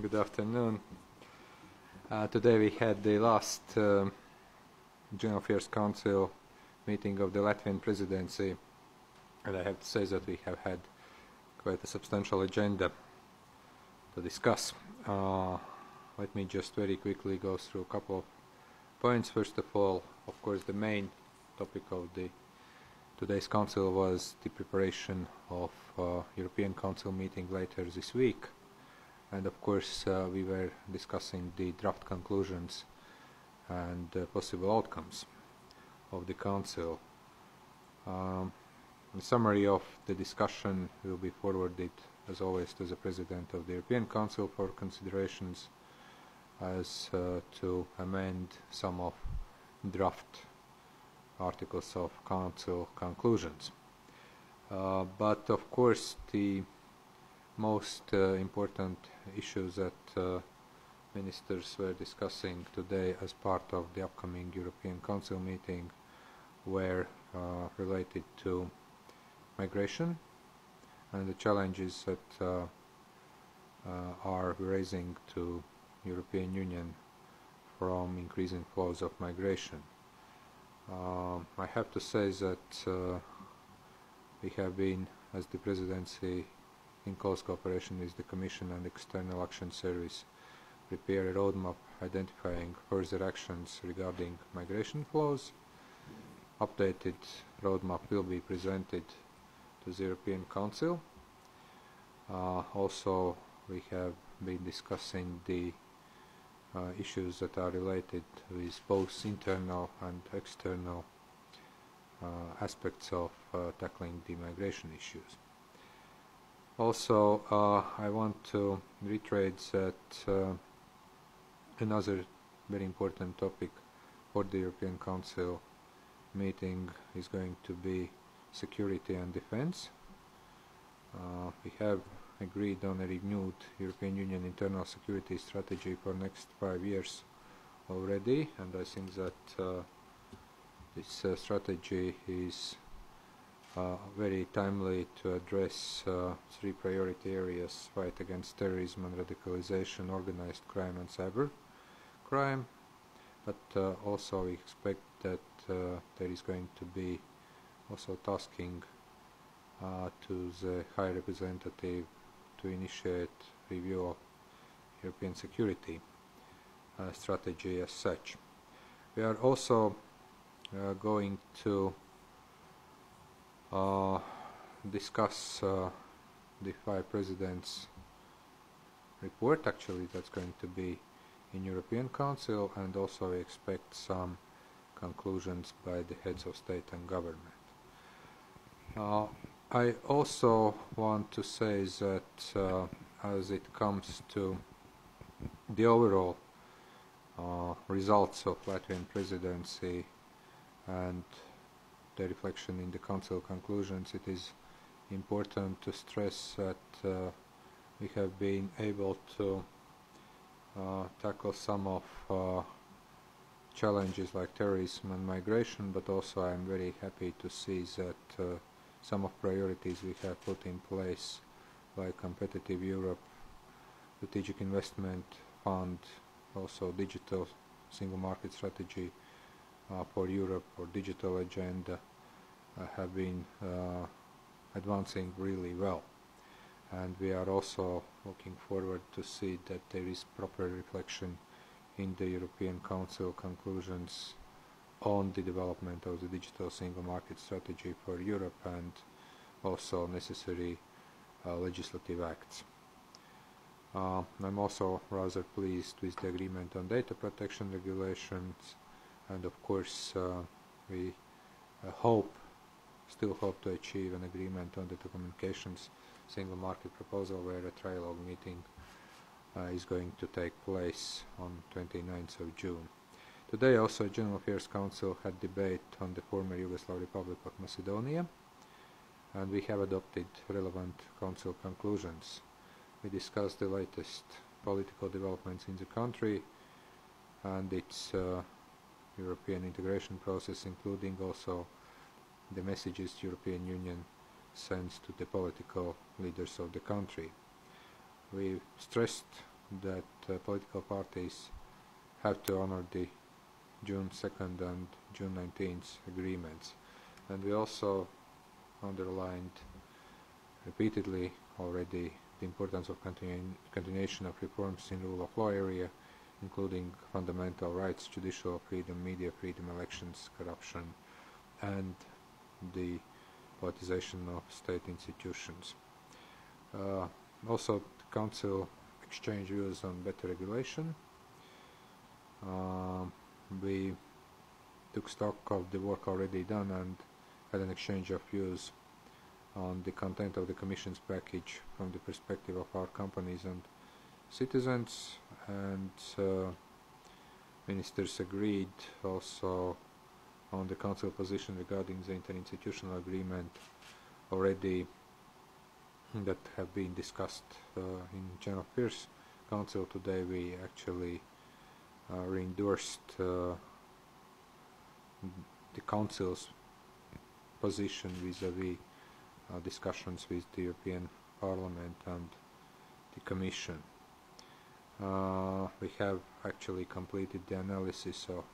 Good afternoon. Today we had the last General Affairs Council meeting of the Latvian presidency, and I have to say that we have had quite a substantial agenda to discuss. Let me just very quickly go through a couple of points. First of all, of course, the main topic of today's council was the preparation of European Council meeting later this week. And of course, we were discussing the draft conclusions and possible outcomes of the Council. A summary of the discussion will be forwarded, as always, to the President of the European Council for considerations as to amend some of draft articles of Council conclusions. But of course, the most important issues that ministers were discussing today as part of the upcoming European Council meeting were related to migration and the challenges that are raising to European Union from increasing flows of migration. I have to say that we have been, as the presidency, in close cooperation with the Commission and External Action Service, prepare a roadmap identifying further actions regarding migration flows. Updated roadmap will be presented to the European Council. Also, we have been discussing the issues that are related with both internal and external aspects of tackling the migration issues. Also, I want to reiterate that another very important topic for the European Council meeting is going to be security and defense. We have agreed on a renewed European Union internal security strategy for next 5 years already, and I think that this strategy is very timely to address 3 priority areas: fight against terrorism and radicalization, organized crime and cyber crime. But also we expect that there is going to be also tasking to the High Representative to initiate review of European security strategy as such. We are also going to discuss the 5 presidents' report. Actually, that's going to be in European Council, and also we expect some conclusions by the heads of state and government. I also want to say that as it comes to the overall results of Latvian presidency and the reflection in the Council conclusions, it is important to stress that we have been able to tackle some of challenges like terrorism and migration, but also I am very happy to see that some of priorities we have put in place, like Competitive Europe, Strategic Investment Fund, also Digital Single Market Strategy for Europe or Digital Agenda, have been advancing really well. And we are also looking forward to see that there is proper reflection in the European Council conclusions on the development of the Digital Single Market Strategy for Europe and also necessary legislative acts. I'm also rather pleased with the agreement on data protection regulations, and of course we still hope to achieve an agreement on the telecommunications single market proposal, where a trilogue meeting is going to take place on 29th of June. Today also General Affairs Council had debate on the former Yugoslav Republic of Macedonia, and we have adopted relevant Council conclusions. We discussed the latest political developments in the country and its European integration process, including also the messages the European Union sends to the political leaders of the country. We stressed that political parties have to honor the June 2nd and June 19th agreements. And we also underlined repeatedly already the importance of continuation of reforms in rule of law area, including fundamental rights, judicial freedom, media freedom, elections, corruption, and the politicization of state institutions. Also, the Council exchanged views on better regulation. We took stock of the work already done and had an exchange of views on the content of the Commission's package from the perspective of our companies and citizens, and ministers agreed also on the Council position regarding the interinstitutional agreement already that have been discussed in General Affairs Council. Today we actually re-endorsed the Council's position vis-à-vis discussions with the European Parliament and the Commission. We have actually completed the analysis of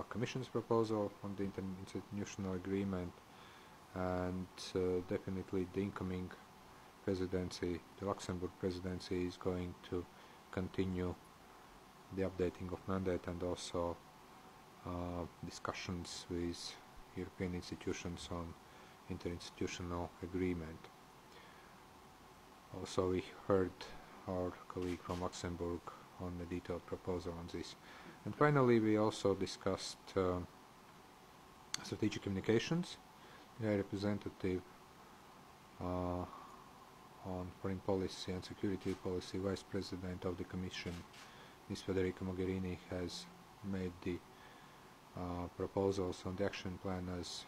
Commission's proposal on the interinstitutional agreement, and definitely the incoming presidency, the Luxembourg presidency, is going to continue the updating of mandate and also discussions with European institutions on interinstitutional agreement. Also, we heard our colleague from Luxembourg on a detailed proposal on this. And finally, we also discussed strategic communications. The representative on foreign policy and security policy, Vice President of the Commission, Ms. Federica Mogherini, has made the proposals on the action plan as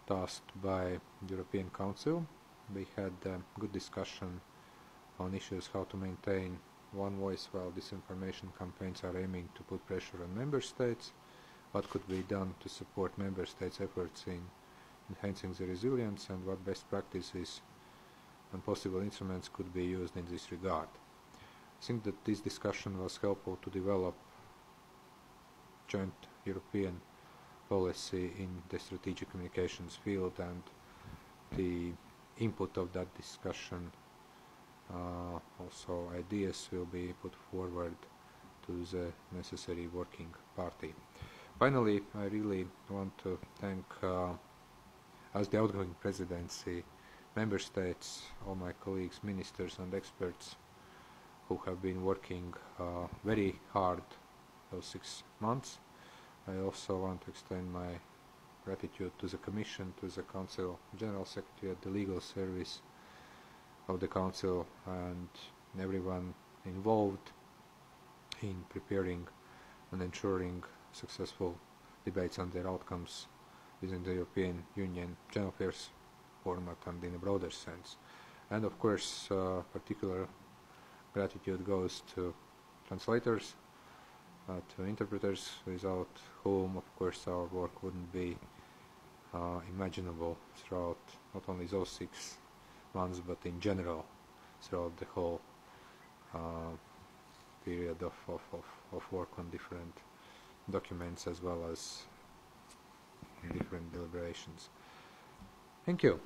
tasked by the European Council. We had a good discussion on issues how to maintain one voice while disinformation campaigns are aiming to put pressure on member states, what could be done to support member states' efforts in enhancing the resilience, and what best practices and possible instruments could be used in this regard. I think that this discussion was helpful to develop joint European policy in the strategic communications field, and the input of that discussion, also ideas, will be put forward to the necessary working party. Finally, I really want to thank, as the outgoing presidency, member states, all my colleagues, ministers and experts who have been working very hard those 6 months. I also want to extend my gratitude to the Commission, to the Council General Secretariat, the legal service of the Council, and everyone involved in preparing and ensuring successful debates and their outcomes within the European Union General Affairs format and in a broader sense. And of course, particular gratitude goes to translators, to interpreters, without whom, of course, our work wouldn't be imaginable throughout not only those 6 months, but in general throughout the whole period of work on different documents as well as different deliberations. Thank you.